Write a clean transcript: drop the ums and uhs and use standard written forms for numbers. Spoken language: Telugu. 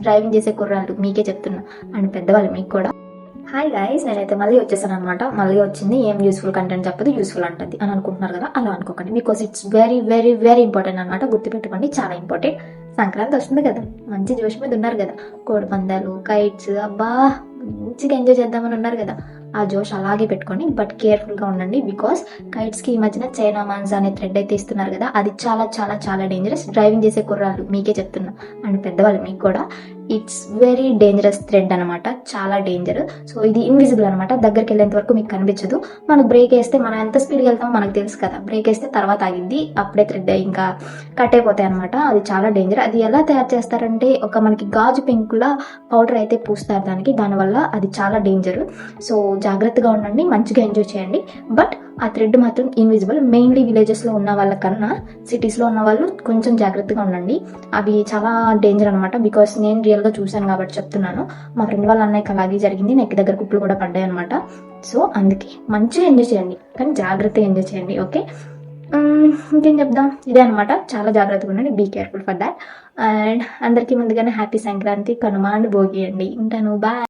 డ్రైవింగ్ చేసే కుర్రాళ్ళు మీకే చెప్తున్నా, అండ్ పెద్దవాళ్ళు మీకు కూడా. హాయ్ గైస్, నేనైతే మళ్ళీ వచ్చేసాను అనమాట. మళ్ళీ వచ్చింది ఏం యూస్ఫుల్ కంటెంట్ చెప్పదు, యూస్ఫుల్ అంటుంది అని అనుకుంటున్నారు కదా, అలా అనుకోకండి. Because it's very very very important అనమాట. గుర్తుపెట్టుకోండి, చాలా ఇంపార్టెంట్. సంక్రాంతి వస్తుంది కదా, మంచి జోష్ మీద ఉన్నారు కదా, కోడి పందాలు, కైట్స్, అబ్బా మంచిగా ఎంజాయ్ చేద్దామని ఉన్నారు కదా, ఆ జోష్ అలాగే పెట్టుకోండి. బట్ కేర్ఫుల్గా ఉండండి, బికాస్ కైట్స్కి ఈ మధ్యన చైనా మాన్స్ అనే థ్రెడ్ అయితే ఇస్తున్నారు కదా, అది చాలా చాలా చాలా డేంజరస్. డ్రైవింగ్ చేసే కుర్రాళ్ళు మీకే చెప్తున్నా, అండ్ పెద్దవాళ్ళు మీకు కూడా. ఇట్స్ వెరీ డేంజరస్ థ్రెడ్ అనమాట, చాలా డేంజర్. సో ఇది ఇన్విజిబుల్ అనమాట, దగ్గరికి వెళ్ళేంత వరకు మీకు కనిపించదు. మనం బ్రేక్ వేస్తే మనం ఎంత స్పీడ్గా వెళ్తామో మనకు తెలుసు కదా, బ్రేక్ వేస్తే తర్వాత ఆగింది, అప్పుడే థ్రెడ్ ఇంకా కట్ అయిపోతాయి అనమాట. అది చాలా డేంజర్. అది ఎలా తయారు చేస్తారంటే, ఒక మనకి గాజు పెంకుల పౌడర్ అయితే పూస్తారు దానివల్ల అది చాలా డేంజర్. సో జాగ్రత్తగా ఉండండి, మంచిగా ఎంజాయ్ చేయండి. బట్ ఆ థ్రెడ్ మాత్రం ఇన్విజిబుల్. మెయిన్లీ విలేజెస్లో ఉన్న వాళ్ళకన్నా సిటీస్లో ఉన్న వాళ్ళు కొంచెం జాగ్రత్తగా ఉండండి. అవి చాలా డేంజర్ అనమాట. బికాస్ నేను రియల్గా చూశాను కాబట్టి చెప్తున్నాను. మా ఫ్రెండ్ వాళ్ళ అన్నయ్యకి అలాగే జరిగింది, నెక్ దగ్గర కుట్లు కూడా పడ్డాయి అనమాట. సో అందుకే మంచిగా ఎంజాయ్ చేయండి, కానీ జాగ్రత్తగా ఎంజాయ్ చేయండి, ఓకే. ఇంకేం చెప్దాం, ఇదే అనమాట. చాలా జాగ్రత్తగా ఉండండి, be careful for that. And అందరికీ ముందుగానే హ్యాపీ సంక్రాంతి, కనుమ అండ్ భోగి అండి. ఉంటాను, బాయ్.